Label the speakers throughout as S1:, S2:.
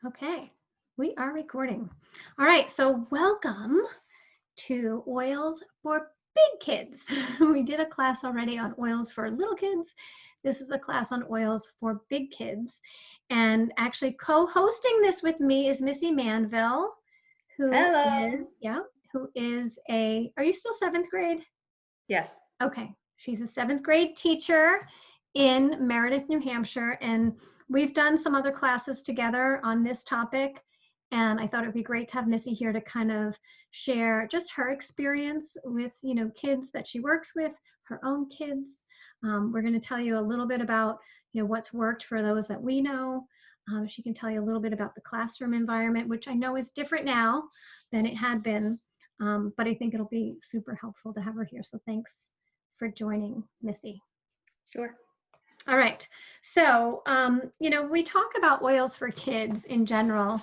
S1: Okay, we are recording. All right, so welcome to Oils for Big Kids. We did a class already on oils for little kids. This is a class on oils for big kids. And actually co-hosting this with me is Missy Manville, who
S2: Hello.
S1: is, yeah, who is are you still seventh grade?
S2: Yes.
S1: Okay, she's a seventh grade teacher in Meredith, New Hampshire, and we've done some other classes together on this topic. And I thought it would be great to have Missy here to kind of share just her experience with, kids that she works with, her own kids. We're going to tell you a little bit about, what's worked for those that we know. She can tell you a little bit about the classroom environment, which I know is different now than it had been. But I think it'll be super helpful to have her here. So thanks for joining, Missy.
S2: Sure.
S1: All right. So, we talk about oils for kids in general.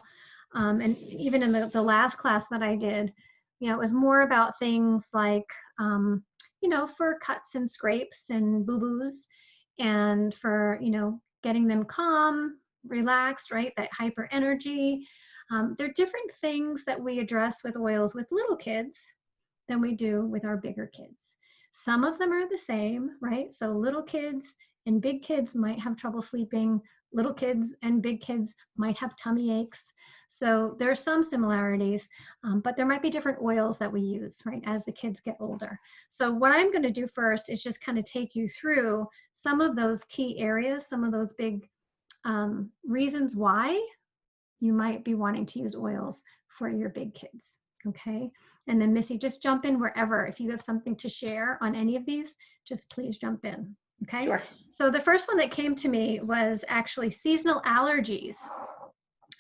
S1: And even in the last class that I did, it was more about things like, for cuts and scrapes and boo-boos and for, getting them calm, relaxed, right? That hyper energy. There are different things that we address with oils with little kids than we do with our bigger kids. Some of them are the same, right? So little kids and big kids might have trouble sleeping. Little kids and big kids might have tummy aches. So there are some similarities, but there might be different oils that we use, right, as the kids get older. So what I'm going to do first is just kind of take you through some of those key areas, some of those big reasons why you might be wanting to use oils for your big kids. Okay. And then Missy, just jump in wherever. If you have something to share on any of these, just please jump in. Okay.
S2: Sure.
S1: So the first one that came to me was actually seasonal allergies.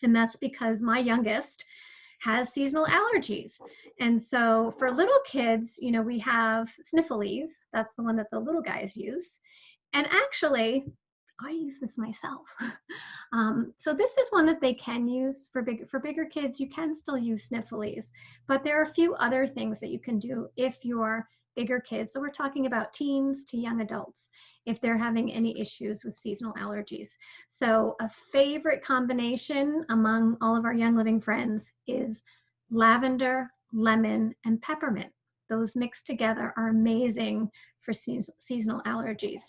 S1: And that's because my youngest has seasonal allergies. And so for little kids, we have Sniffles. That's the one that the little guys use. And actually, I use this myself. So this is one that they can use for bigger kids. You can still use Sniffles, but there are a few other things that you can do if you're bigger kids. So we're talking about teens to young adults if they're having any issues with seasonal allergies. So a favorite combination among all of our Young Living friends is lavender, lemon, and peppermint. Those mixed together are amazing for seasonal allergies.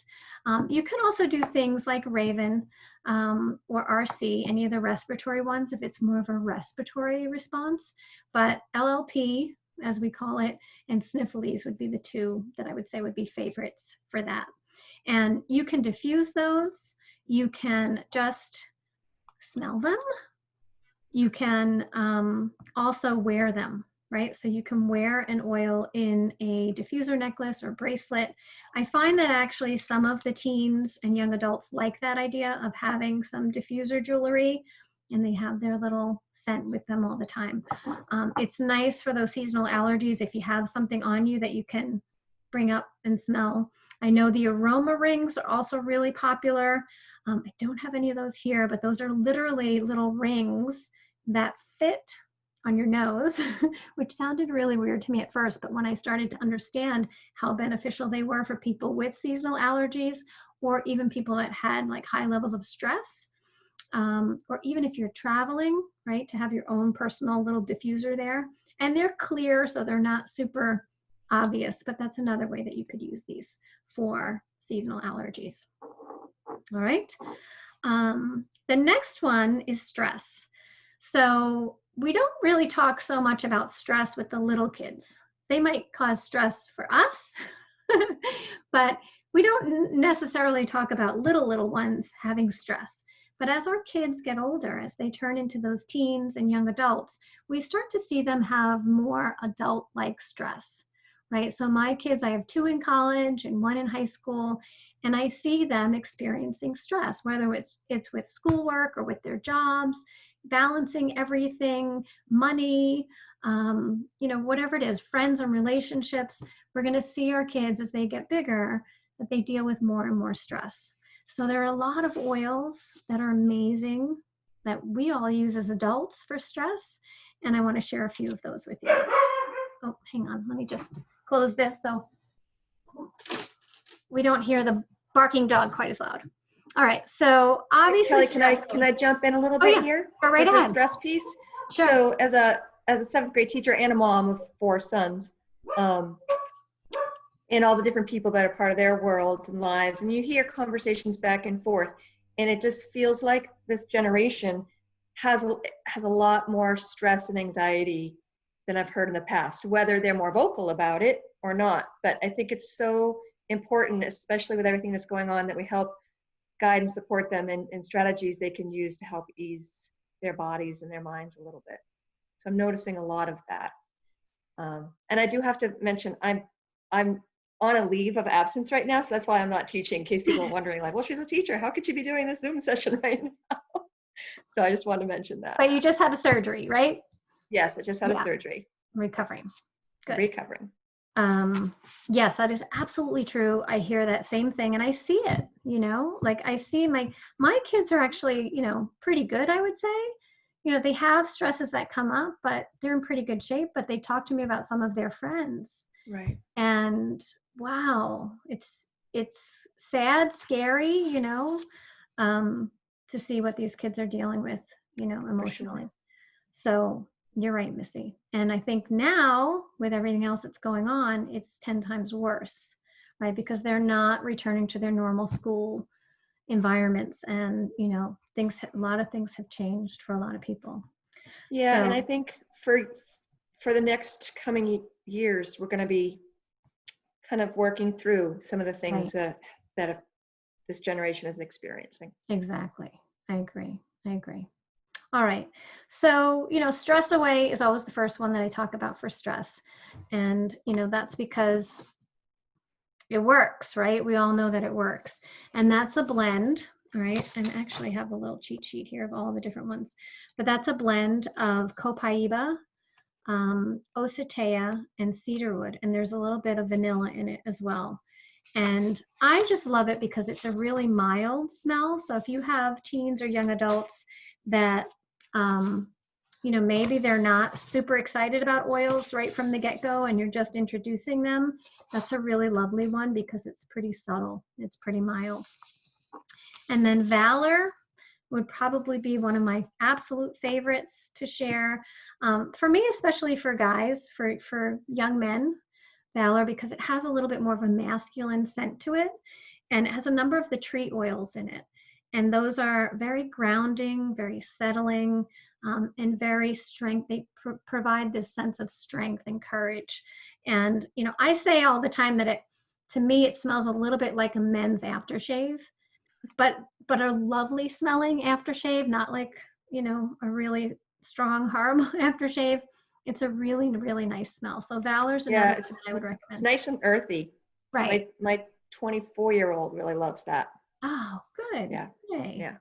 S1: You can also do things like Raven or RC, any of the respiratory ones, if it's more of a respiratory response. But LLP, as we call it, and Sniffles would be the two that I would say would be favorites for that. And you can diffuse those. You can just smell them. You can also wear them, right? So you can wear an oil in a diffuser necklace or bracelet. I find that actually some of the teens and young adults like that idea of having some diffuser jewelry, and they have their little scent with them all the time. It's nice for those seasonal allergies if you have something on you that you can bring up and smell. I know the aroma rings are also really popular. I don't have any of those here, but those are literally little rings that fit on your nose, which sounded really weird to me at first, but when I started to understand how beneficial they were for people with seasonal allergies, or even people that had like high levels of stress, or even if you're traveling, right, to have your own personal little diffuser there. And they're clear, so they're not super obvious, but that's another way that you could use these for seasonal allergies. All right. The next one is stress. So we don't really talk so much about stress with the little kids. They might cause stress for us, but we don't necessarily talk about little ones having stress. But as our kids get older, as they turn into those teens and young adults, we start to see them have more adult-like stress, right? So my kids, I have 2 in college and 1 in high school, and I see them experiencing stress, whether it's with schoolwork or with their jobs, balancing everything, money, whatever it is, friends and relationships. We're going to see our kids as they get bigger that they deal with more and more stress. So there are a lot of oils that are amazing that we all use as adults for stress, and I want to share a few of those with you. Oh, hang on, let me just close this so we don't hear the barking dog quite as loud. All right. So obviously,
S2: Kelly,
S1: stress.
S2: can I jump in a little
S1: Oh
S2: bit
S1: yeah,
S2: here
S1: go right
S2: with the
S1: ahead.
S2: stress piece?
S1: Sure.
S2: So as a seventh grade teacher and a mom of 4 sons, um, and all the different people that are part of their worlds and lives, and you hear conversations back and forth, and it just feels like this generation has a lot more stress and anxiety than I've heard in the past, whether they're more vocal about it or not. But I think it's so important, especially with everything that's going on, that we help guide and support them in strategies they can use to help ease their bodies and their minds a little bit. So I'm noticing a lot of that. And I do have to mention, I'm on a leave of absence right now, so that's why I'm not teaching, in case people are wondering, like, well, she's a teacher, how could she be doing this Zoom session right now? So I just wanted to mention that.
S1: But you just had a surgery, right?
S2: Yes, I just had a
S1: Yeah.
S2: surgery.
S1: Recovering. Good.
S2: Recovering.
S1: Yes, that is absolutely true. I hear that same thing and I see it, you know, like I see my kids are actually, you know, pretty good, I would say. You know, they have stresses that come up, but they're in pretty good shape, but they talk to me about some of their friends.
S2: Right.
S1: And wow, it's sad, scary, you know, to see what these kids are dealing with, you know, emotionally.
S2: Sure.
S1: So you're right, Missy. And I think now with everything else that's going on, it's 10 times worse, right? Because they're not returning to their normal school environments, and you know, a lot of things have changed for a lot of people.
S2: Yeah, and I
S1: So
S2: think for the next coming years, we're going to be kind of working through some of the things
S1: right,
S2: that this generation is experiencing.
S1: exactly. I agree. I agree. All right. So, you know, stress away is always the first one that I talk about for stress. And, you know, that's because it works, right? We all know that it works. And that's a blend, all right? And actually have a little cheat sheet here of all the different ones. But that's a blend of copaiba, ocetea, and cedarwood. And there's a little bit of vanilla in it as well. And I just love it because it's a really mild smell. So if you have teens or young adults that, you know, maybe they're not super excited about oils right from the get-go and you're just introducing them, that's a really lovely one because it's pretty subtle. It's pretty mild. And then Valor would probably be one of my absolute favorites to share. For me, especially for guys, for young men, Valor, because it has a little bit more of a masculine scent to it, and it has a number of the tree oils in it. And those are very grounding, very settling, and very strength. They provide this sense of strength and courage. And, you know, I say all the time that to me, it smells a little bit like a men's aftershave, but a lovely smelling aftershave, not like, you know, a really strong, horrible aftershave. It's a really, really nice smell. So Valor's another
S2: Yeah,
S1: one that I would
S2: it's
S1: recommend.
S2: nice and earthy.
S1: Right.
S2: My 24-year-old really loves that.
S1: Oh, good.
S2: Yeah.
S1: Yay.
S2: Yeah.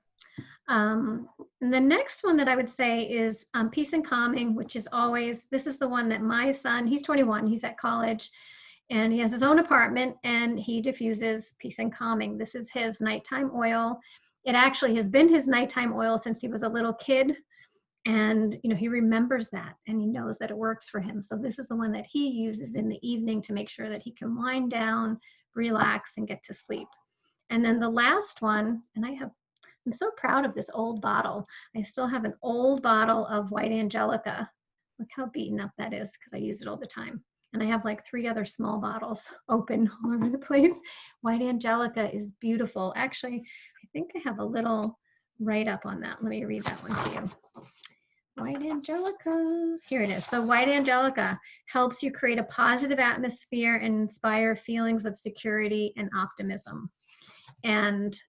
S1: And the next one that I would say is Peace and Calming, which is always, this is the one that my son, he's 21, he's at college, and he has his own apartment and he diffuses Peace and Calming. This is his nighttime oil. It actually has been his nighttime oil since he was a little kid. And, you know, he remembers that and he knows that it works for him. So this is the one that he uses in the evening to make sure that he can wind down, relax, and get to sleep. And then the last one, and I'm so proud of this old bottle. I still have an old bottle of White Angelica. Look how beaten up that is because I use it all the time. And I have like 3 other small bottles open all over the place. White Angelica is beautiful. Actually, I think I have a little write-up on that. Let me read that one to you. White Angelica. Here it is. So White Angelica helps you create a positive atmosphere and inspire feelings of security and optimism. And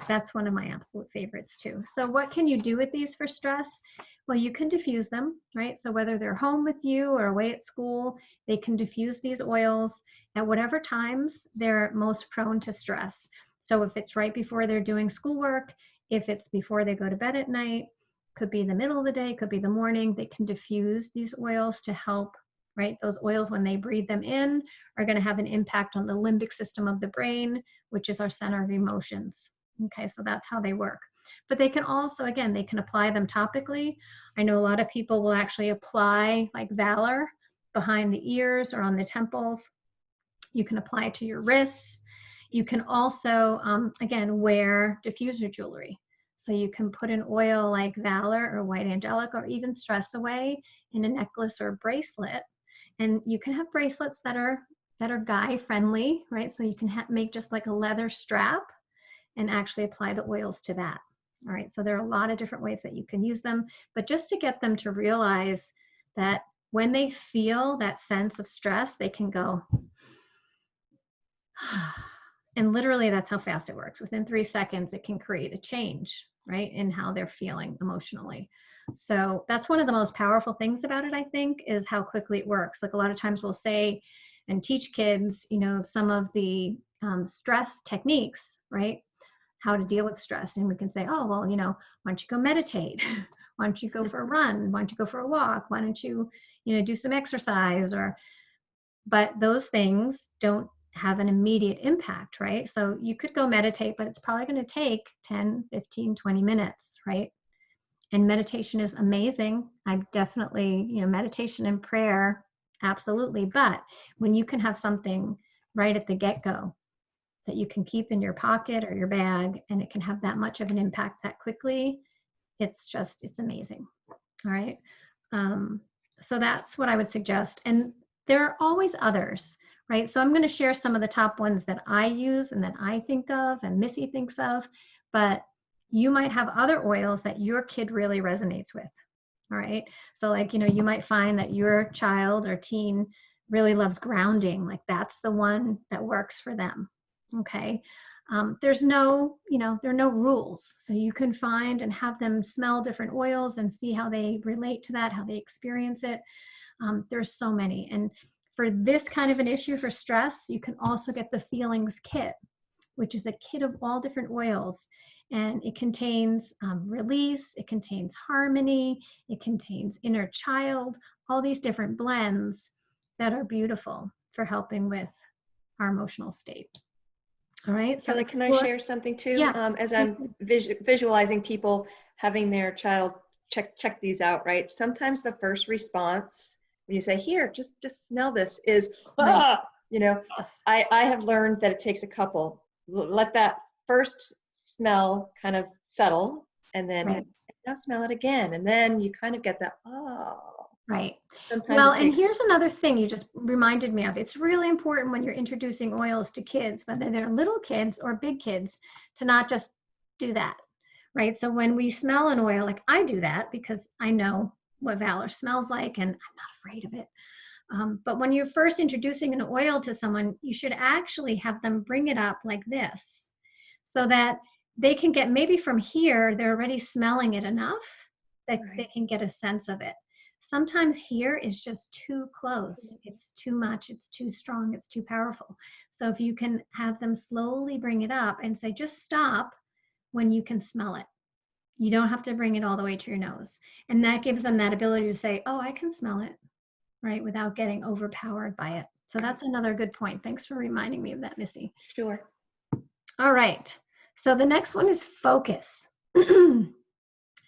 S1: that's one of my absolute favorites too. So what can you do with these for stress? Well, you can diffuse them, right? So whether they're home with you or away at school, they can diffuse these oils at whatever times they're most prone to stress. So if it's right before they're doing schoolwork, if it's before they go to bed at night, could be the middle of the day, could be the morning, they can diffuse these oils to help, right? Those oils, when they breathe them in, are going to have an impact on the limbic system of the brain, which is our center of emotions. Okay, so that's how they work. But they can also, again, they can apply them topically. I know a lot of people will actually apply like Valor behind the ears or on the temples. You can apply it to your wrists. You can also, again, wear diffuser jewelry. So you can put an oil like Valor or White Angelic or even Stress Away in a necklace or bracelet. And you can have bracelets that are guy friendly, right? So you can make just like a leather strap and actually apply the oils to that. All right, so there are a lot of different ways that you can use them, but just to get them to realize that when they feel that sense of stress, they can go, and literally that's how fast it works. Within 3 seconds, it can create a change, right, in how they're feeling emotionally. So that's one of the most powerful things about it, I think, is how quickly it works. Like a lot of times we'll say and teach kids, you know, some of the stress techniques, right? How to deal with stress. And we can say, oh, well, you know, why don't you go meditate? Why don't you go for a run? Why don't you go for a walk? Why don't you, you know, do some exercise? But those things don't have an immediate impact, right? So you could go meditate, but it's probably going to take 10, 15, 20 minutes, right? And meditation is amazing. I definitely, you know, meditation and prayer, absolutely. But when you can have something right at the get-go that you can keep in your pocket or your bag, and it can have that much of an impact that quickly, it's amazing. All right. So that's what I would suggest. And there are always others, right? So I'm going to share some of the top ones that I use and that I think of and Missy thinks of, but you might have other oils that your kid really resonates with. All right. So like, you know, you might find that your child or teen really loves grounding. Like that's the one that works for them. Okay. There's no, you know, there are no rules. So you can find and have them smell different oils and see how they relate to that, how they experience it. There's so many. And for this kind of an issue for stress, you can also get the Feelings Kit, which is a kit of all different oils. And it contains release, it contains harmony, it contains inner child, all these different blends that are beautiful for helping with our emotional state. All right. So
S2: Kelly, can I share something too?
S1: Yeah.
S2: As I'm visualizing people having their child check these out, right? Sometimes the first response when you say, "Here, just smell this," is, "Ah!" You know,
S1: Yes.
S2: I have learned that it takes a couple. Let that first smell kind of settle, and then
S1: Right.
S2: now smell it again, and then you kind of get that, oh.
S1: Right.
S2: Sometimes
S1: Well,
S2: it
S1: and
S2: takes.
S1: here's another thing you just reminded me of. It's really important when you're introducing oils to kids, whether they're little kids or big kids, to not just do that, right? So when we smell an oil, like I do that because I know what Valor smells like and I'm not afraid of it. But when you're first introducing an oil to someone, you should actually have them bring it up like this so that they can get, maybe from here, they're already smelling it enough that
S2: Right.
S1: they can get a sense of it. Sometimes here is just too close. It's too much. It's too strong. It's too powerful. So if you can have them slowly bring it up and say, just stop when you can smell it. You don't have to bring it all the way to your nose. And that gives them that ability to say, oh, I can smell it, right? Without getting overpowered by it. So that's another good point. Thanks for reminding me of that, Missy.
S2: Sure.
S1: All right. So the next one is focus.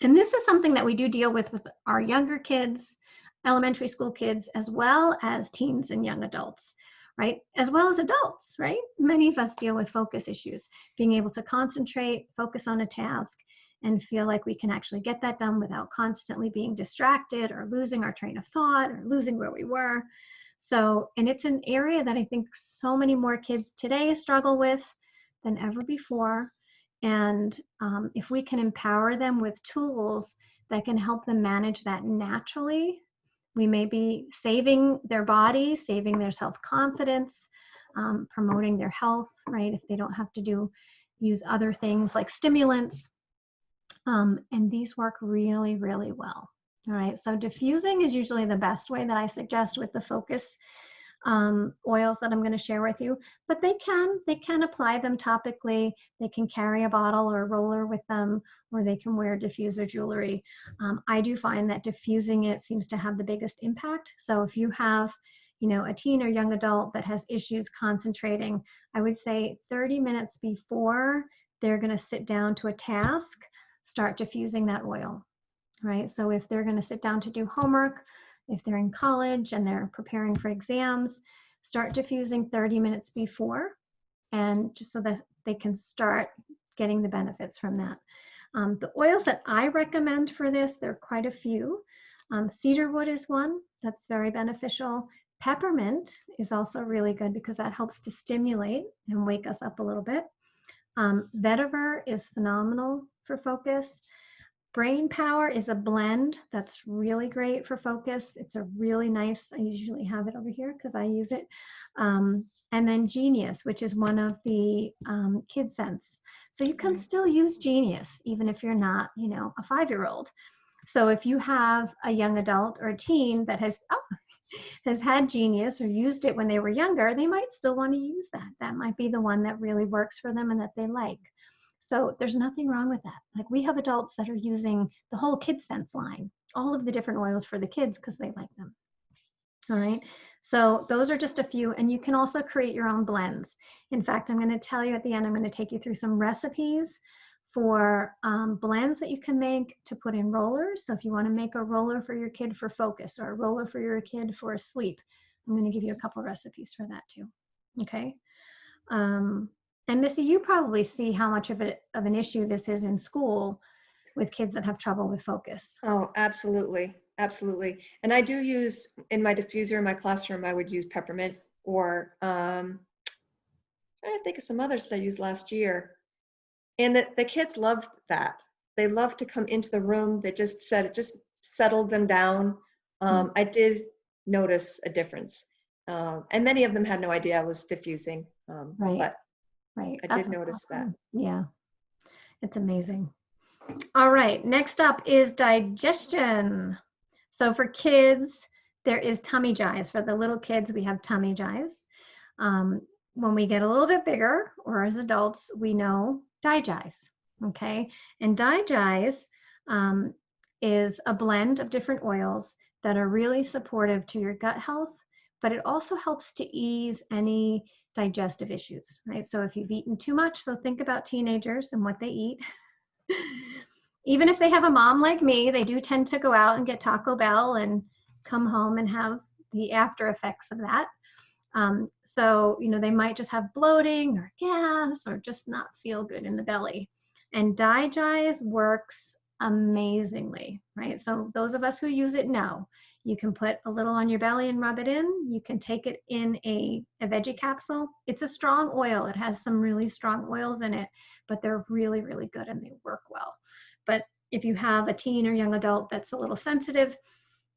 S1: And this is something that we do deal with our younger kids, elementary school kids, as well as teens and young adults, right? As well as adults, right? Many of us deal with focus issues, being able to concentrate, focus on a task, and feel like we can actually get that done without constantly being distracted or losing our train of thought or losing where we were. So, and it's an area that I think so many more kids today struggle with than ever before. And if we can empower them with tools that can help them manage that naturally, we may be saving their body, saving their self-confidence, promoting their health, right? If they don't have to use other things like stimulants. And these work really, really well. All right, so diffusing is usually the best way that I suggest with the focus oils that I'm going to share with you, but they can apply them topically. They can carry a bottle or a roller with them, or they can wear diffuser jewelry. I do find that diffusing it seems to have the biggest impact. So if you have, you know, a teen or young adult that has issues concentrating, I would say 30 minutes before they're going to sit down to a task, start diffusing that oil, right? So if they're going to sit down to do homework, if they're in college and they're preparing for exams, start diffusing 30 minutes before. and just so that they can start getting the benefits from that. The oils that I recommend for this, there are quite a few. Cedarwood is one that's very beneficial. Peppermint is also really good because that helps to stimulate and wake us up a little bit. Vetiver is phenomenal for focus. Brain Power is a blend that's really great for focus. It's a really nice, I usually have it over here because I use it. And then Genius, which is one of the kid scents. So you can still use Genius even if you're not, you know, a 5-year-old. So if you have a young adult or a teen that has had Genius or used it when they were younger, they might still want to use that. That might be the one that really works for them and that they like. So there's nothing wrong with that. Like we have adults that are using the whole Kid Sense line, all of the different oils for the kids because they like them. All right. So those are just a few, and you can also create your own blends. In fact, I'm going to tell you at the end, I'm going to take you through some recipes for blends that you can make to put in rollers. So if you want to make a roller for your kid for focus or a roller for your kid for sleep, I'm going to give you a couple recipes for that too. Okay. And Missy, you probably see how much of an issue this is in school with kids that have trouble with focus.
S2: Oh, absolutely. Absolutely. And I do use, in my diffuser in my classroom, I would use peppermint or I'm trying to think of some others that I used last year. And the kids loved that. They loved to come into the room. They just said it just settled them down. I did notice a difference. And many of them had no idea I was diffusing. But
S1: Right.
S2: I did notice that.
S1: Yeah. It's amazing. All right. Next up is digestion. So for kids, there is tummy jize. For the little kids, we have tummy jize. When we get a little bit bigger, or as adults, we know digize. Okay. And digize is a blend of different oils that are really supportive to your gut health, but it also helps to ease any digestive issues, right? So if you've eaten too much, so think about teenagers and what they eat. Even if they have a mom like me, they do tend to go out and get Taco Bell and come home and have the after effects of that. So, you know, they might just have bloating or gas or just not feel good in the belly. And digize works amazingly, right? So those of us who use it know you can put a little on your belly and rub it in. You can take it in a veggie capsule. It's a strong oil. It has some really strong oils in it, but they're really, really good and they work well. But if you have a teen or young adult that's a little sensitive,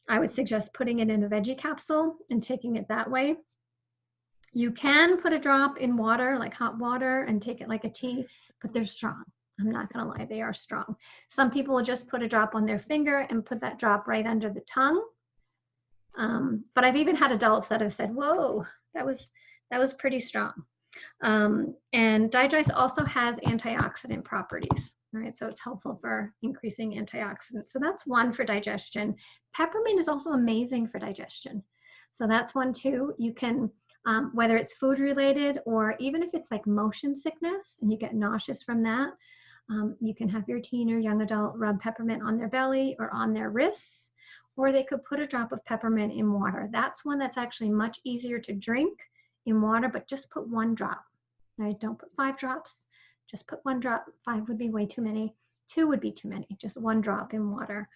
S1: I would suggest putting it in a veggie capsule and taking it that way. You can put a drop in water, like hot water, and take it like a tea, but they're strong. I'm not going to lie, they are strong. Some people will just put a drop on their finger and put that drop right under the tongue. But I've even had adults that have said, whoa, that was pretty strong. And digize also has antioxidant properties, right? So it's helpful for increasing antioxidants. So that's one for digestion. Peppermint is also amazing for digestion. So that's one too. You can, whether it's food related or even if it's like motion sickness and you get nauseous from that, you can have your teen or young adult rub peppermint on their belly or on their wrists, or they could put a drop of peppermint in water. That's one that's actually much easier to drink in water, but just put 1 drop, right? Don't put 5 drops, just put 1 drop. 5 would be way too many. 2 would be too many, just 1 drop in water.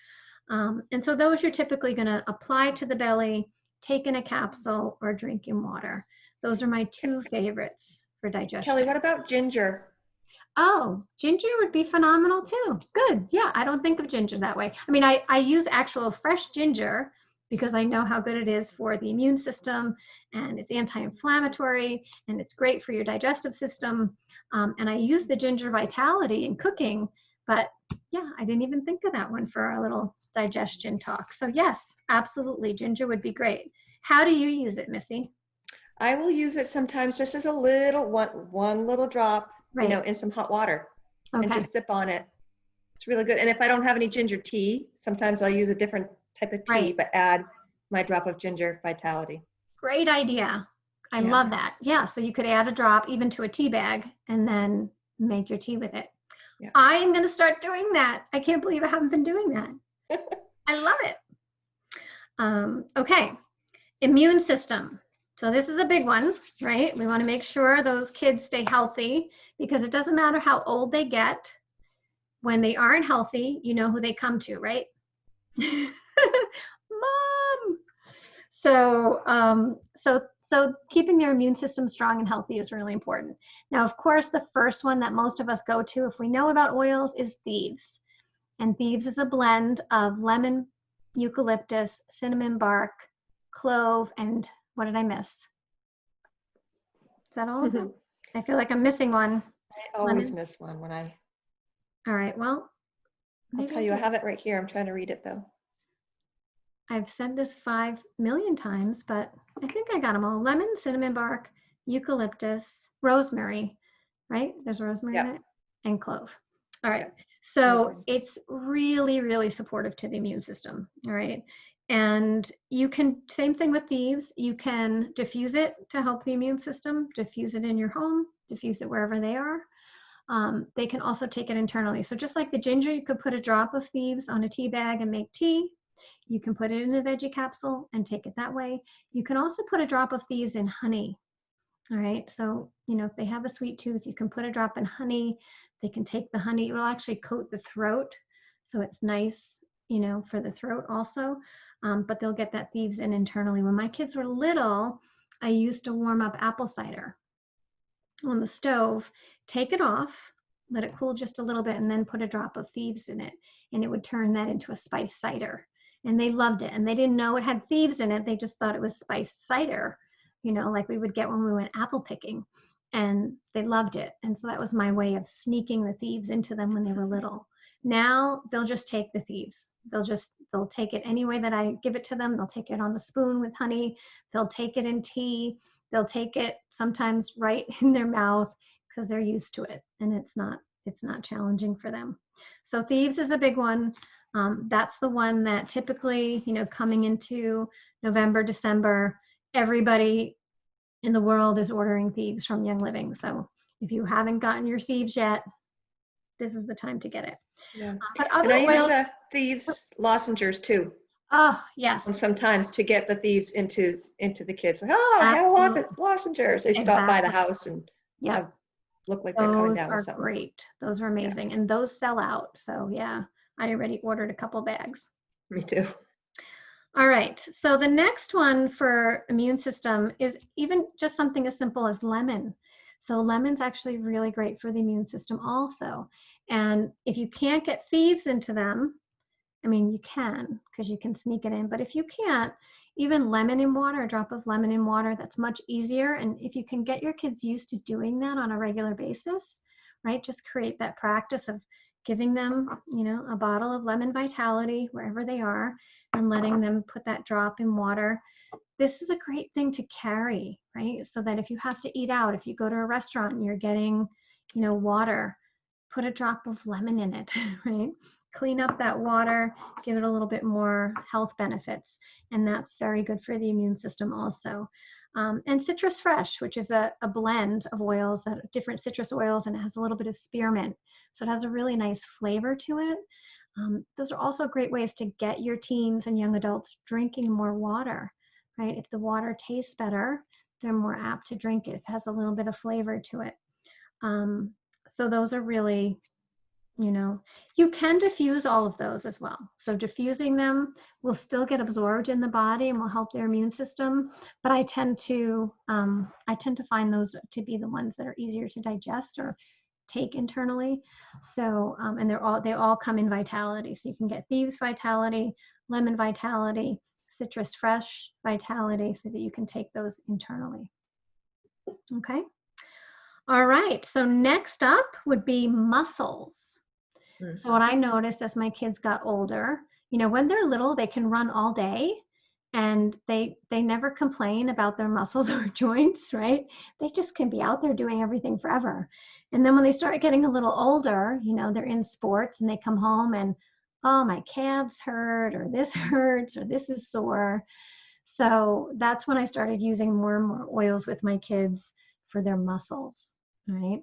S1: And so those you're typically gonna apply to the belly, take in a capsule, or drink in water. Those are my 2 favorites for digestion.
S2: Kelly, what about ginger?
S1: Oh, ginger would be phenomenal too. Good. Yeah, I don't think of ginger that way. I mean, I use actual fresh ginger because I know how good it is for the immune system and it's anti-inflammatory and it's great for your digestive system. And I use the ginger vitality in cooking, but yeah, I didn't even think of that one for our little digestion talk. So yes, absolutely, ginger would be great. How do you use it, Missy?
S2: I will use it sometimes just as a little, one little drop,
S1: Right.
S2: you know, in some hot water and
S1: Okay.
S2: just sip on it. It's really good. And if I don't have any ginger tea, sometimes I'll use a different type of tea,
S1: Right.
S2: but add my drop of ginger vitality.
S1: Great idea. I
S2: Yeah.
S1: love that. Yeah, so you could add a drop even to a tea bag and then make your tea with it.
S2: Yeah.
S1: I am going to start doing that. I can't believe I haven't been doing that. I love it. Okay, immune system. So this is a big one, right? We want to make sure those kids stay healthy, because it doesn't matter how old they get. When they aren't healthy, you know who they come to, right? Mom. So keeping their immune system strong and healthy is really important. Now, of course, the first one that most of us go to if we know about oils is Thieves. And Thieves is a blend of lemon, eucalyptus, cinnamon bark, clove, and what did I miss? Is that all of them? I feel like I'm missing one.
S2: I always miss one when
S1: All right, well,
S2: I'll tell you, I have it right here. I'm trying to read it though.
S1: I've said this 5 million times, but I think I got them all. Lemon, cinnamon bark, eucalyptus, rosemary, right? There's rosemary in it, and clove. All right. So it's really, really supportive to the immune system. All right. And you can, same thing with Thieves, you can diffuse it to help the immune system, diffuse it in your home, diffuse it wherever they are. They can also take it internally. So just like the ginger, you could put a drop of Thieves on a tea bag and make tea. You can put it in a veggie capsule and take it that way. You can also put a drop of Thieves in honey. All right, so, you know, if they have a sweet tooth, you can put a drop in honey. They can take the honey. It will actually coat the throat, so it's nice, you know, for the throat also. But they'll get that Thieves in internally. When my kids were little, I used to warm up apple cider on the stove, take it off, let it cool just a little bit, and then put a drop of Thieves in it. And it would turn that into a spiced cider. And they loved it. And they didn't know it had Thieves in it. They just thought it was spiced cider, you know, like we would get when we went apple picking. And they loved it. And so that was my way of sneaking the Thieves into them when they were little. Now they'll just take the Thieves. They'll take it any way that I give it to them. They'll take it on a spoon with honey. They'll take it in tea. They'll take it sometimes right in their mouth because they're used to it, and it's not challenging for them. So Thieves is a big one. That's the one that typically, you know, coming into November, December, everybody in the world is ordering Thieves from Young Living. So if you haven't gotten your Thieves yet, this is the time to get it.
S2: Yeah.
S1: But other
S2: and I
S1: oils,
S2: use the Thieves lozenges too.
S1: Oh, yes.
S2: Sometimes to get the Thieves into the kids. Like, oh, I have a lot of lozenges. They stop by the house and look like they're coming down with something.
S1: Those are great. Those are amazing. And those sell out. So yeah, I already ordered a couple bags.
S2: Me too.
S1: All right. So the next one for immune system is even just something as simple as lemon. So lemon's actually really great for the immune system also. And if you can't get Thieves into them, I mean, you can, because you can sneak it in. But if you can't, even lemon in water, a drop of lemon in water, that's much easier. And if you can get your kids used to doing that on a regular basis, right, just create that practice of giving them, you know, a bottle of Lemon Vitality wherever they are and letting them put that drop in water. This is a great thing to carry, right? So that if you have to eat out, if you go to a restaurant and you're getting, you know, water, put a drop of lemon in it, right? Clean up that water, give it a little bit more health benefits. And that's very good for the immune system also. And Citrus Fresh, which is a blend of oils, that different citrus oils, and it has a little bit of spearmint. So it has a really nice flavor to it. Those are also great ways to get your teens and young adults drinking more water, right? If the water tastes better, they're more apt to drink it. If it has a little bit of flavor to it. So those are really, you know, you can diffuse all of those as well. So diffusing them will still get absorbed in the body and will help their immune system. But I tend to find those to be the ones that are easier to digest or take internally. So and they all come in Vitality. So you can get Thieves Vitality, Lemon Vitality, Citrus Fresh Vitality, so that you can take those internally. Okay. All right. So next up would be muscles. So what I noticed as my kids got older, you know, when they're little, they can run all day and they never complain about their muscles or joints, right? They just can be out there doing everything forever. And then when they start getting a little older, you know, they're in sports and they come home and, oh, my calves hurt, or this hurts, or this is sore. So that's when I started using more and more oils with my kids for their muscles, right?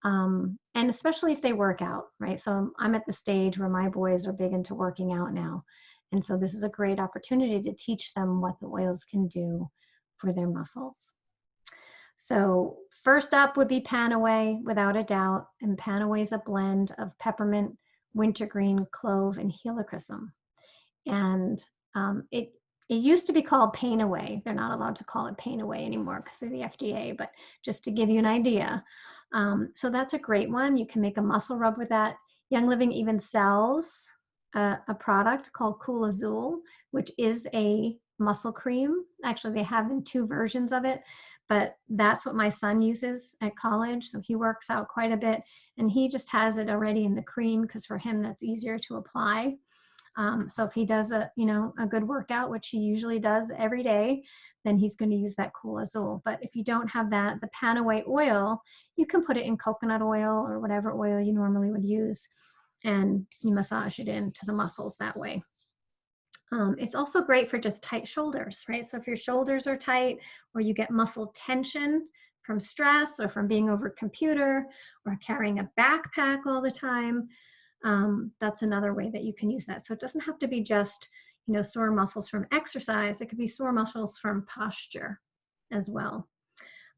S1: And especially if they work out, right? So I'm at the stage where my boys are big into working out now. And so this is a great opportunity to teach them what the oils can do for their muscles. So first up would be Panaway, without a doubt. And Panaway is a blend of peppermint, wintergreen, clove, and helichrysum. And it used to be called Pain Away. They're not allowed to call it Pain Away anymore because of the FDA, but just to give you an idea. So that's a great one. You can make a muscle rub with that. Young Living even sells a product called Cool Azul, which is a muscle cream. Actually, they have in 2 versions of it, but that's what my son uses at college. So he works out quite a bit, and he just has it already in the cream because for him that's easier to apply. So if he does a good workout, which he usually does every day, then he's going to use that Cool Azul. But if you don't have that, the Panaway oil, you can put it in coconut oil or whatever oil you normally would use, and you massage it into the muscles that way. It's also great for just tight shoulders, right? So if your shoulders are tight, or you get muscle tension from stress or from being over a computer or carrying a backpack all the time, that's another way that you can use that. So it doesn't have to be just, sore muscles from exercise. It could be sore muscles from posture as well.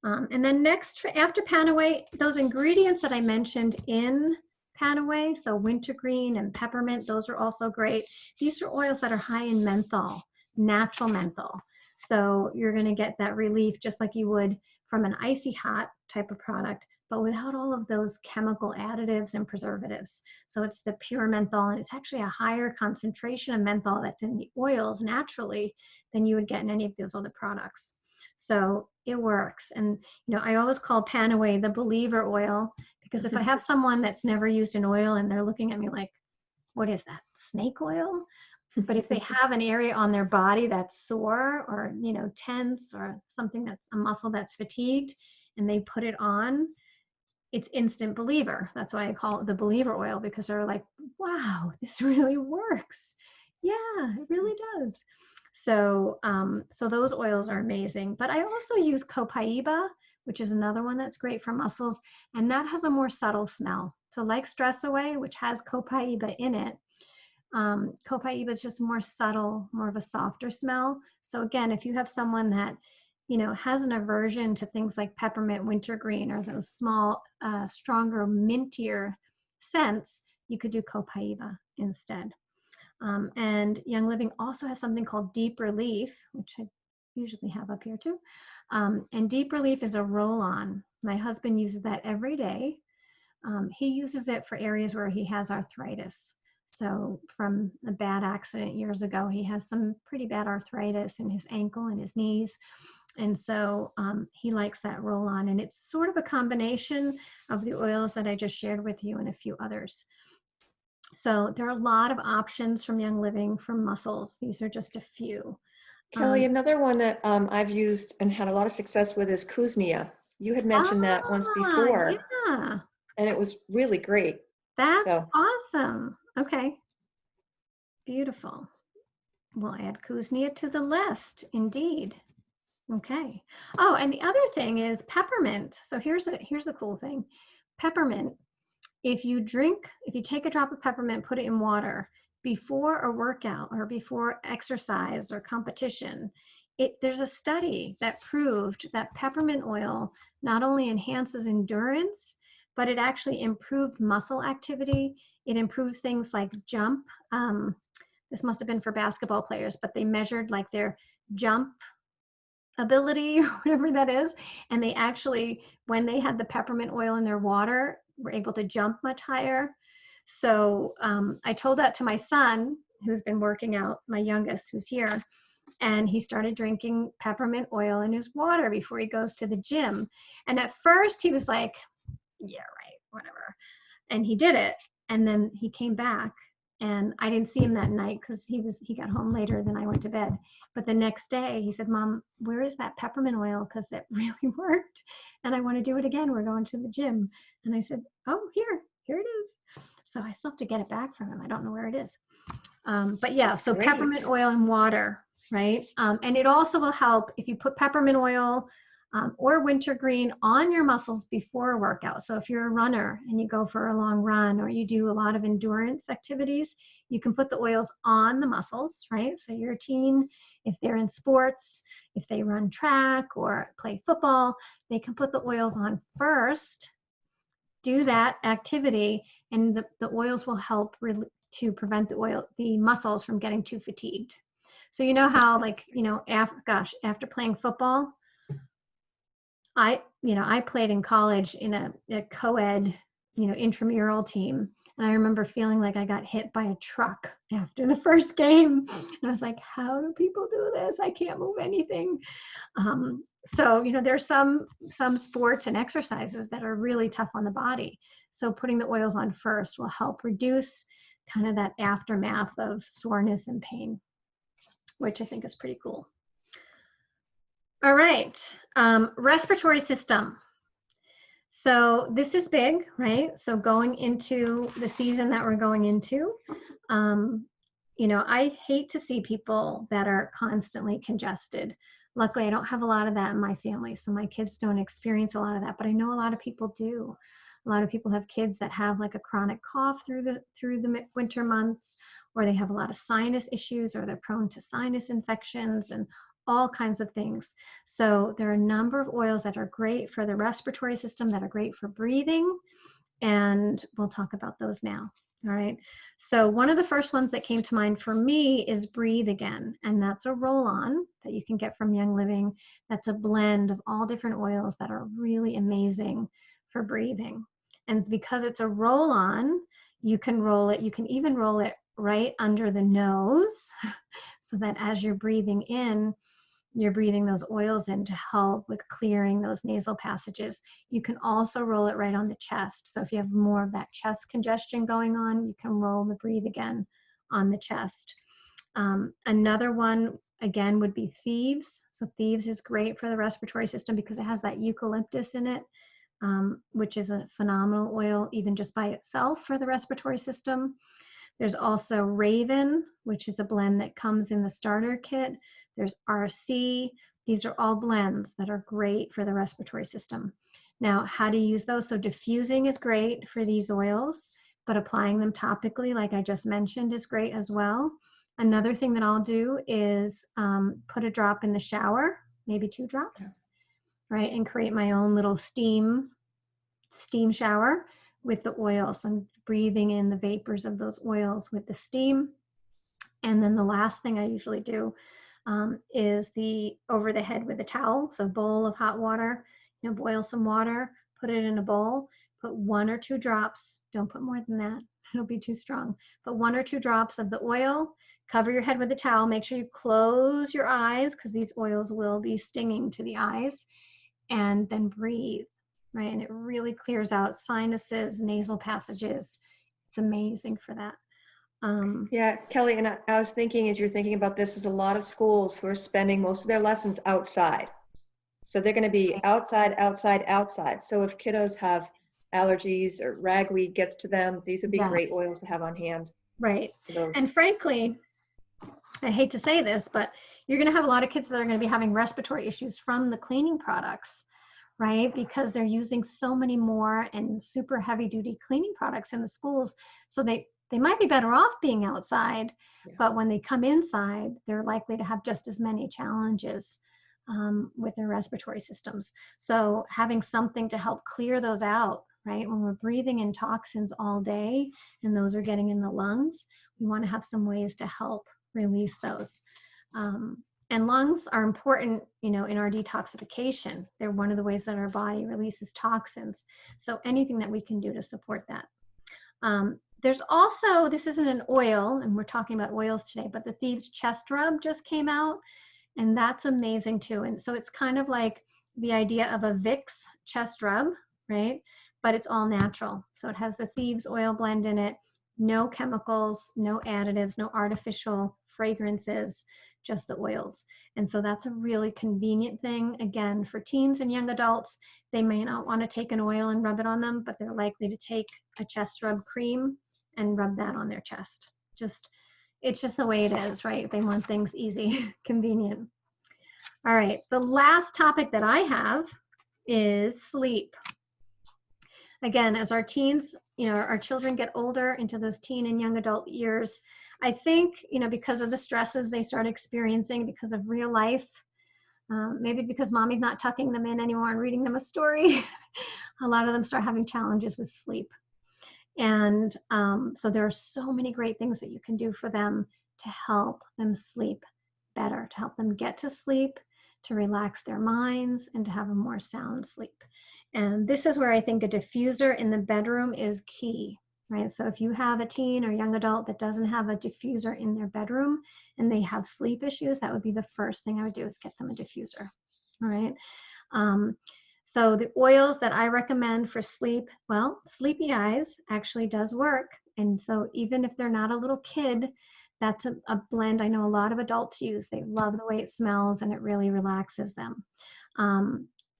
S1: And then next, after Panaway, those ingredients that I mentioned in Panaway, so wintergreen and peppermint, those are also great. These are oils that are high in menthol, natural menthol. So you're going to get that relief just like you would from an icy hot type of product, but without all of those chemical additives and preservatives. So it's the pure menthol, and it's actually a higher concentration of menthol that's in the oils naturally than you would get in any of those other products. So it works. And, I always call Panaway the believer oil, because if I have someone that's never used an oil and they're looking at me like, what is that, snake oil? But if they have an area on their body that's sore or, tense, or something that's a muscle that's fatigued, and they put it on, it's instant believer. That's why I call it the believer oil, because they're like, wow, this really works. Yeah, it really does. So, so those oils are amazing. But I also use Copaiba, which is another one that's great for muscles, and that has a more subtle smell. So like Stress Away, which has Copaiba in it, Copaiba is just more subtle, more of a softer smell. So again, if you have someone that, has an aversion to things like peppermint, wintergreen, or those small, stronger, mintier scents, you could do Copaiba instead. And Young Living also has something called Deep Relief, which I usually have up here too. And Deep Relief is a roll-on. My husband uses that every day. He uses it for areas where he has arthritis. So from a bad accident years ago, he has some pretty bad arthritis in his ankle and his knees. And so he likes that roll-on. And it's sort of a combination of the oils that I just shared with you and a few others. So there are a lot of options from Young Living for muscles. These are just a few.
S2: Kelly, another one that I've used and had a lot of success with is Kuznia. You had mentioned that once before.
S1: Yeah.
S2: And it was really great.
S1: That's awesome. Okay. Beautiful. We'll add Kuznia to the list, indeed. Okay. Oh, and the other thing is peppermint. So here's the cool thing. Peppermint, if you take a drop of peppermint, put it in water before a workout or before exercise or competition, there's a study that proved that peppermint oil not only enhances endurance, but it actually improved muscle activity. It improved things like jump. This must have been for basketball players, but they measured like their jump ability or whatever that is. And they actually, when they had the peppermint oil in their water, were able to jump much higher. So I told that to my son, who's been working out, my youngest, who's here, and he started drinking peppermint oil in his water before he goes to the gym. And at first he was like, yeah, right, whatever. And he did it. And then he came back, and I didn't see him that night because he got home later than I went to bed. But the next day he said, Mom, where is that peppermint oil? Because it really worked. And I want to do it again. We're going to the gym. And I said, oh, here it is. So I still have to get it back from him. I don't know where it is. But yeah, so peppermint oil and water, right? And it also will help if you put peppermint oil or wintergreen on your muscles before a workout. So if you're a runner and you go for a long run or you do a lot of endurance activities, you can put the oils on the muscles, right? So your teen, if they're in sports, if they run track or play football, they can put the oils on first, do that activity, and the oils will help to prevent the muscles from getting too fatigued. So you know how, like, after playing football, I played in college in a co-ed, intramural team. And I remember feeling like I got hit by a truck after the first game. And I was like, how do people do this? I can't move anything. So, there's some sports and exercises that are really tough on the body. So putting the oils on first will help reduce kind of that aftermath of soreness and pain, which I think is pretty cool. All right, respiratory system. So this is big, right? So going into the season that we're going into, I hate to see people that are constantly congested. Luckily, I don't have a lot of that in my family, so my kids don't experience a lot of that, but I know a lot of people do. A lot of people have kids that have like a chronic cough through the winter months, or they have a lot of sinus issues, or they're prone to sinus infections and all kinds of things. So there are a number of oils that are great for the respiratory system, that are great for breathing, and we'll talk about those now. All right. So one of the first ones that came to mind for me is Breathe Again, and that's a roll-on that you can get from Young Living. That's a blend of all different oils that are really amazing for breathing. And because it's a roll-on, you can roll it. You can even roll it right under the nose, so that as you're breathing in, you're breathing those oils in to help with clearing those nasal passages. You can also roll it right on the chest. So if you have more of that chest congestion going on, you can roll the Breathe Again on the chest. Another one, again, would be Thieves. So Thieves is great for the respiratory system because it has that eucalyptus in it, which is a phenomenal oil even just by itself for the respiratory system. There's also Raven, which is a blend that comes in the starter kit. There's RC. These are all blends that are great for the respiratory system. Now, how to use those? So diffusing is great for these oils, but applying them topically, like I just mentioned, is great as well. Another thing that I'll do is put a drop in the shower, maybe 2 drops, right? And create my own little steam shower with the oil. So I'm breathing in the vapors of those oils with the steam. And then the last thing I usually do is the over the head with a towel. So a bowl of hot water, boil some water, put it in a bowl, put 1 or 2 drops. Don't put more than that. It'll be too strong. But 1 or 2 drops of the oil, cover your head with a towel. Make sure you close your eyes because these oils will be stinging to the eyes, and then breathe. Right, and it really clears out sinuses, nasal passages. It's amazing for that.
S2: Yeah, Kelly, and I was thinking, as you're thinking about this, there's a lot of schools who are spending most of their lessons outside. So they're going to be outside. So if kiddos have allergies or ragweed gets to them, these would be great oils to have on hand.
S1: Right. And frankly, I hate to say this, but you're going to have a lot of kids that are going to be having respiratory issues from the cleaning products, right? Because they're using so many more and super heavy duty cleaning products in the schools. So they might be better off being outside, but when they come inside, they're likely to have just as many challenges with their respiratory systems. So having something to help clear those out, right? When we're breathing in toxins all day and those are getting in the lungs, we want to have some ways to help release those. And lungs are important, in our detoxification. They're one of the ways that our body releases toxins. So anything that we can do to support that. There's also, this isn't an oil, and we're talking about oils today, but the Thieves Chest Rub just came out, and that's amazing too. And so it's kind of like the idea of a Vicks chest rub, right? But it's all natural. So it has the Thieves oil blend in it, no chemicals, no additives, no artificial fragrances, just the oils. And so that's a really convenient thing. Again, for teens and young adults, they may not want to take an oil and rub it on them, but they're likely to take a chest rub cream and rub that on their chest. It's just the way it is, right? They want things easy, convenient. All right, the last topic that I have is sleep. Again, as our teens, our children get older into those teen and young adult years, I think, because of the stresses they start experiencing because of real life, maybe because mommy's not tucking them in anymore and reading them a story, a lot of them start having challenges with sleep. And so there are so many great things that you can do for them to help them sleep better, to help them get to sleep, to relax their minds, and to have a more sound sleep. And this is where I think a diffuser in the bedroom is key, right? So if you have a teen or young adult that doesn't have a diffuser in their bedroom and they have sleep issues, that would be the first thing I would do, is get them a diffuser, all right? So the oils that I recommend for sleep, well, Sleepy Eyes actually does work. And so even if they're not a little kid, that's a blend I know a lot of adults use. They love the way it smells and it really relaxes them.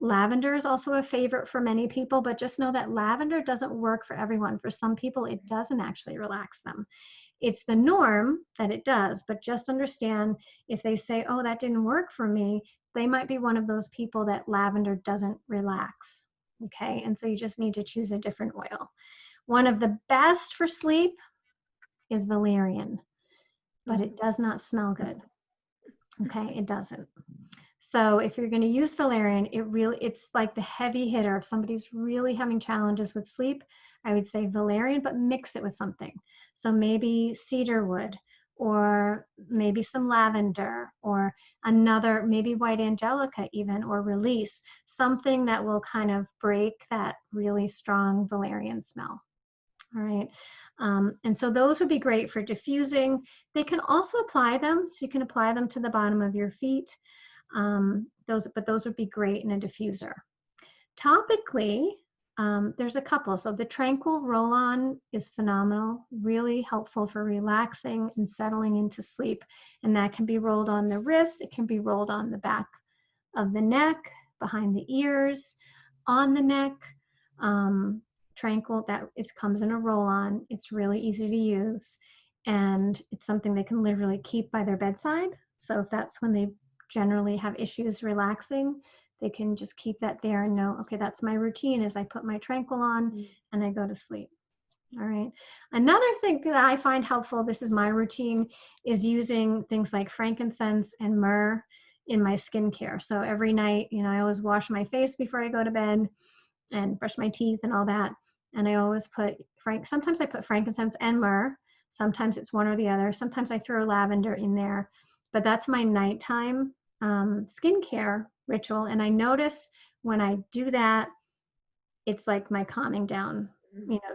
S1: Lavender is also a favorite for many people, but just know that lavender doesn't work for everyone. For some people, it doesn't actually relax them. It's the norm that it does, but just understand if they say, oh, that didn't work for me, they might be one of those people that lavender doesn't relax, okay? And so you just need to choose a different oil. One of the best for sleep is valerian, but it does not smell good, okay? It doesn't. So if you're going to use valerian, it's like the heavy hitter. If somebody's really having challenges with sleep, I would say valerian, but mix it with something. So maybe cedarwood, or maybe some lavender, or maybe white angelica even, or release, something that will kind of break that really strong valerian smell. All right. And so those would be great for diffusing. They can also apply them. So you can apply them to the bottom of your feet. Those would be great in a diffuser. Topically, there's a couple. So the Tranquil Roll-On is phenomenal, really helpful for relaxing and settling into sleep. And that can be rolled on the wrists. It can be rolled on the back of the neck, behind the ears, on the neck. Tranquil, it comes in a roll-on. It's really easy to use. And it's something they can literally keep by their bedside. So if that's when they generally have issues relaxing, they can just keep that there and know, okay, that's my routine, is I put my Tranquil on and I go to sleep. All right. Another thing that I find helpful, this is my routine, is using things like frankincense and myrrh in my skincare. So every night, I always wash my face before I go to bed and brush my teeth and all that. And I always sometimes I put frankincense and myrrh. Sometimes it's one or the other. Sometimes I throw lavender in there. But that's my nighttime skincare ritual. And I notice when I do that, it's like my calming down.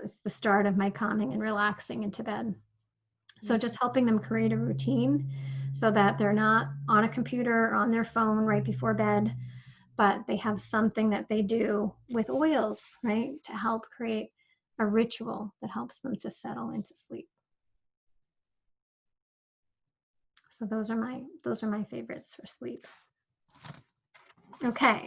S1: It's the start of my calming and relaxing into bed. So just helping them create a routine so that they're not on a computer or on their phone right before bed, but they have something that they do with oils, right, to help create a ritual that helps them to settle into sleep. So those are my favorites for sleep. Okay.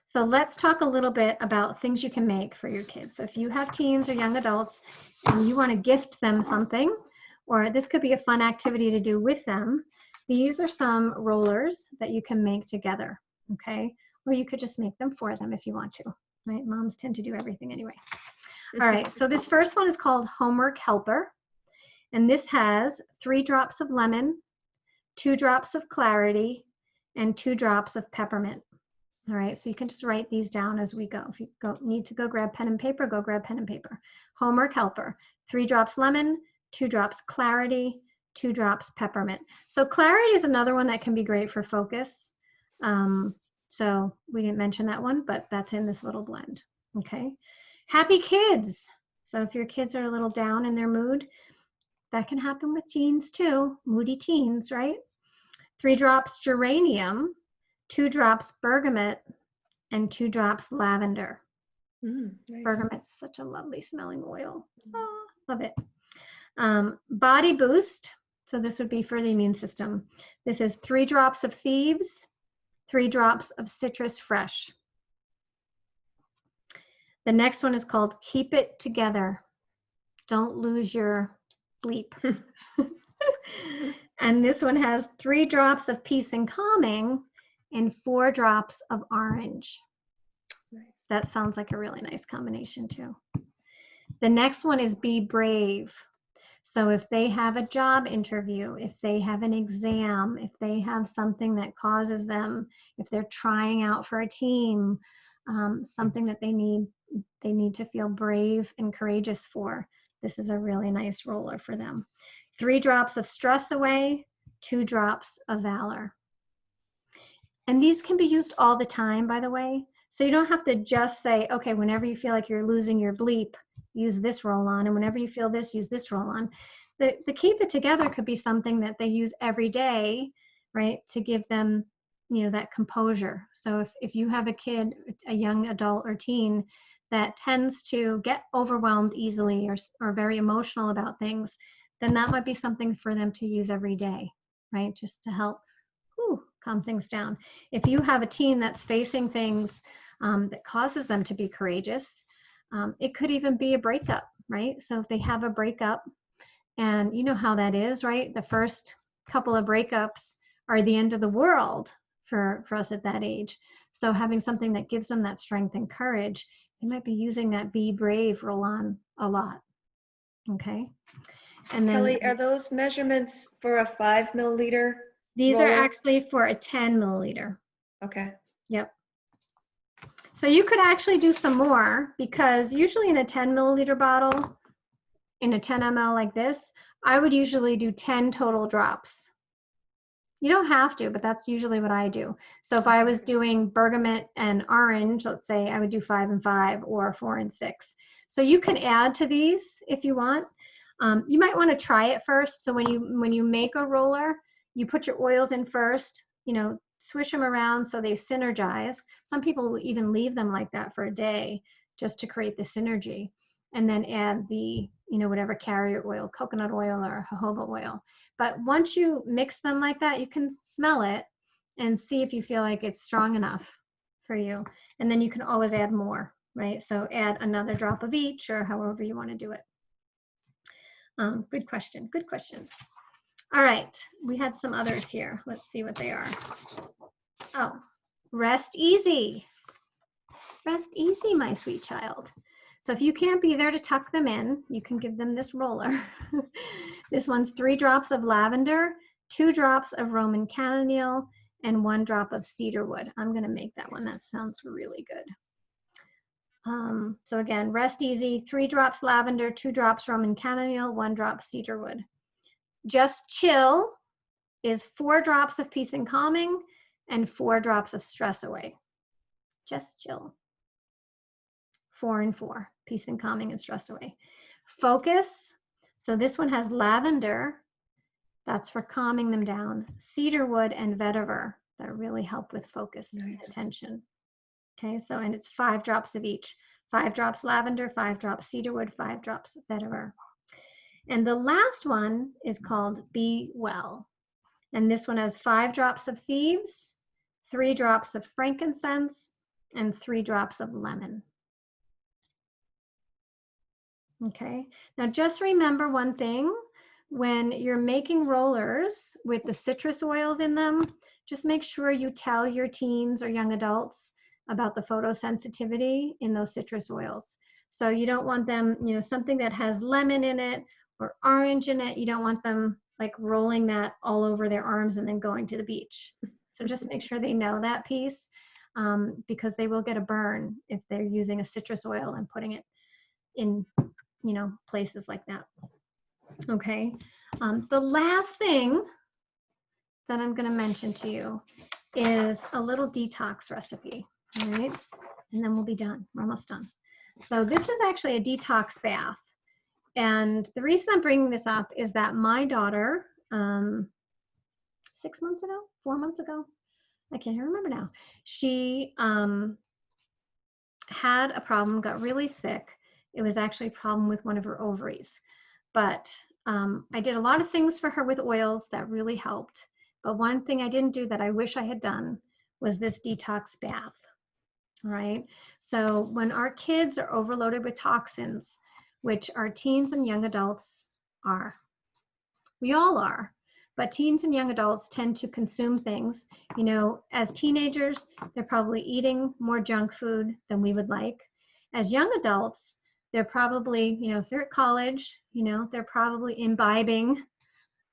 S1: So let's talk a little bit about things you can make for your kids. So if you have teens or young adults and you want to gift them something, or this could be a fun activity to do with them, these are some rollers that you can make together, okay? Or you could just make them for them if you want to, right? Moms tend to do everything anyway. All right, so this first one is called Homework Helper. And this has 3 drops of lemon, 2 drops of clarity, and 2 drops of peppermint. All right, so you can just write these down as we go. If you need to go grab pen and paper, go grab pen and paper. Homework Helper, 3 drops lemon, 2 drops clarity, 2 drops peppermint. So clarity is another one that can be great for focus. So we didn't mention that one, but that's in this little blend, okay? Happy Kids. So if your kids are a little down in their mood, that can happen with teens too, moody teens, right? 3 drops geranium, 2 drops bergamot, and 2 drops lavender. Nice. Bergamet's such a lovely smelling oil. Oh, love it. Body Boost, so this would be for the immune system. This is 3 drops of Thieves, 3 drops of Citrus Fresh. The next one is called Keep It Together. Don't lose your bleep. And this one has 3 drops of peace and calming and 4 drops of orange.
S2: Nice.
S1: That sounds like a really nice combination too. The next one is be brave. So if they have a job interview, if they have an exam, if they have something that causes them, if they're trying out for a team, something that they need to feel brave and courageous for, this is a really nice roller for them. 3 drops of stress away, 2 drops of valor. And these can be used all the time, by the way. So you don't have to just say, okay, whenever you feel like you're losing your bleep, use this roll on, and whenever you feel this, use this roll on. The keep it together could be something that they use every day, right, to give them, you know, that composure. So if you have a kid, a young adult or teen that tends to get overwhelmed easily or very emotional about things, then that might be something for them to use every day, right, just to help calm things down. If you have a teen that's facing things that causes them to be courageous, it could even be a breakup, right? So if they have a breakup, and you know how that is, right? The first couple of breakups are the end of the world for us at that age. So having something that gives them that strength and courage, they might be using that be brave roll on a lot. Okay. And then
S2: Kelly, are those measurements for a 5 milliliter?
S1: These
S2: roller?
S1: are actually for a 10 milliliter.
S2: Okay.
S1: Yep. So you could actually do some more, because usually in a 10 milliliter bottle, in a 10 ml like this, I would usually do 10 total drops. You don't have to, but that's usually what I do. So if I was doing bergamot and orange, let's say, I would do 5 and 5 or 4 and 6. So you can add to these if you want. You might want to try it first. So when you make a roller, you put your oils in first, you know, swish them around so they synergize. Some people will even leave them like that for a day just to create the synergy, and then add the, you know, whatever carrier oil, coconut oil or jojoba oil. But once you mix them like that, you can smell it and see if you feel like it's strong enough for you. And then you can always add more, right? So add another drop of each, or however you want to do it. Good question. Good question. All right, we had some others here. Let's see what they are. Oh, rest easy. Rest easy, my sweet child. So if you can't be there to tuck them in, you can give them this roller. This one's 3 drops of lavender, 2 drops of Roman chamomile, and 1 drop of cedarwood. I'm going to make that one. That sounds really good. So again, rest easy, 3 drops lavender, 2 drops Roman chamomile, 1 drop cedarwood. Just chill is 4 drops of peace and calming and 4 drops of stress away. Just chill. 4 and 4, peace and calming and stress away. Focus. So this one has lavender. That's for calming them down. Cedarwood and vetiver that really help with focus and attention. Okay, so, and it's 5 drops of each. 5 drops lavender, 5 drops cedarwood, 5 drops vetiver. And the last one is called Be Well. And this one has 5 drops of thieves, 3 drops of frankincense, and 3 drops of lemon. Okay, now just remember one thing. When you're making rollers with the citrus oils in them, just make sure you tell your teens or young adults about the photosensitivity in those citrus oils. So you don't want them, you know, something that has lemon in it or orange in it, you don't want them like rolling that all over their arms and then going to the beach. So just make sure they know that piece, because they will get a burn if they're using a citrus oil and putting it in, you know, places like that. Okay, the last thing that I'm going to mention to you is a little detox recipe. All right, and then we'll be done. We're almost done. So this is actually a detox bath, and the reason I'm bringing this up is that my daughter, 6 months ago, 4 months ago, I can't even remember now, she had a problem, got really sick. It was actually a problem with one of her ovaries. But I did a lot of things for her with oils that really helped. But one thing I didn't do that I wish I had done was this detox bath. All right. So when our kids are overloaded with toxins, which our teens and young adults are, we all are, But teens and young adults tend to consume things. You know, as teenagers, they're probably eating more junk food than we would like. As young adults, they're probably, you know, if they're at college, you know, they're probably imbibing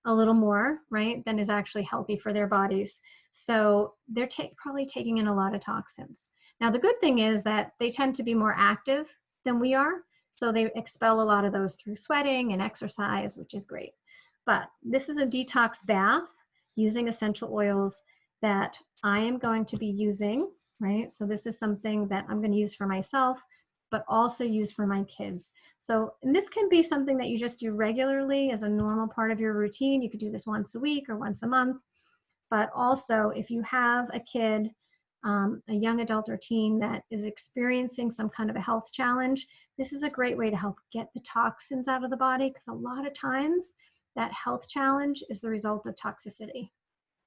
S1: a little more, right, than is actually healthy for their bodies. So they're probably taking in a lot of toxins. Now, the good thing is that they tend to be more active than we are. So they expel a lot of those through sweating and exercise, which is great. But this is a detox bath using essential oils that I am going to be using, right? So this is something that I'm going to use for myself, but also use for my kids. So, and this can be something that you just do regularly as a normal part of your routine. You could do this once a week or once a month. But also, if you have a kid, a young adult or teen that is experiencing some kind of a health challenge, this is a great way to help get the toxins out of the body, because a lot of times that health challenge is the result of toxicity.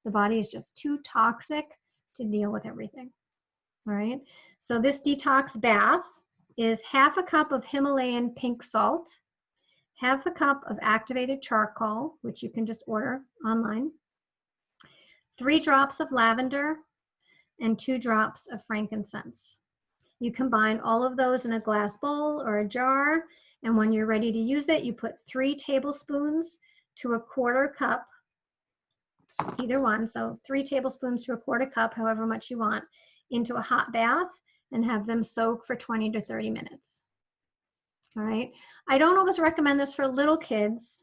S1: The body is just too toxic to deal with everything. All right. So this detox bath is half a cup of Himalayan pink salt, half a cup of activated charcoal, which you can just order online, 3 drops of lavender, and 2 drops of frankincense. You combine all of those in a glass bowl or a jar, and when you're ready to use it, you put 3 tablespoons to a quarter cup, either one, so 3 tablespoons to a quarter cup, however much you want, into a hot bath and have them soak for 20 to 30 minutes. All right. I don't always recommend this for little kids,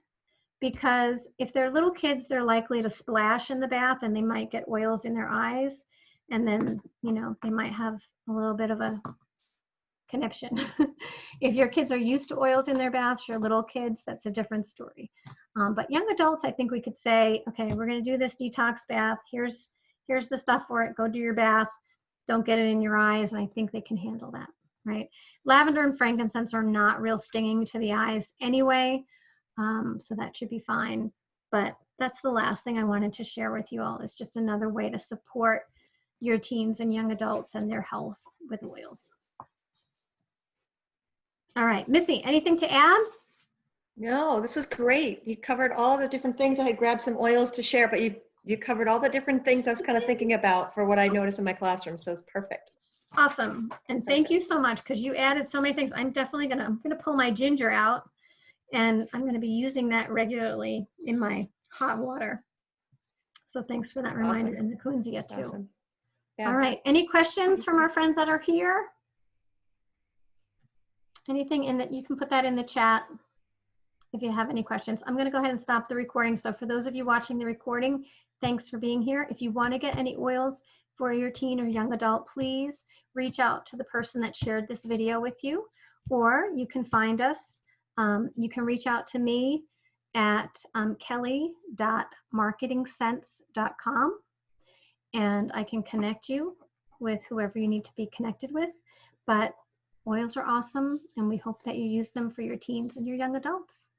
S1: because if they're little kids, they're likely to splash in the bath and they might get oils in their eyes. And then, you know, they might have a little bit of a conniption. If your kids are used to oils in their baths, your little kids, that's a different story. But young adults, I think we could say, okay, we're going to do this detox bath. Here's the stuff for it. Go do your bath. Don't get it in your eyes. And I think they can handle that, right? Lavender and frankincense are not real stinging to the eyes anyway. So that should be fine. But that's the last thing I wanted to share with you all. It's just another way to support your teens and young adults and their health with oils. All right, Missy, anything to add?
S2: No, this was great. You covered all the different things. I had grabbed some oils to share, but you covered all the different things I was kind of thinking about for what I noticed in my classroom. So it's perfect.
S1: Awesome. And thank you so much, because you added so many things. I'm gonna pull my ginger out, and I'm gonna be using that regularly in my hot water. So thanks for that reminder,
S2: Awesome.
S1: and the Kunzia too.
S2: Awesome. Yeah.
S1: All right, any questions from our friends that are here? Anything in that, you can put that in the chat if you have any questions. I'm going to go ahead and stop the recording. So for those of you watching the recording, thanks for being here. If you want to get any oils for your teen or young adult, please reach out to the person that shared this video with you, or you can find us. You can reach out to me at kelly.marketingsense.com, and I can connect you with whoever you need to be connected with. But oils are awesome, and we hope that you use them for your teens and your young adults.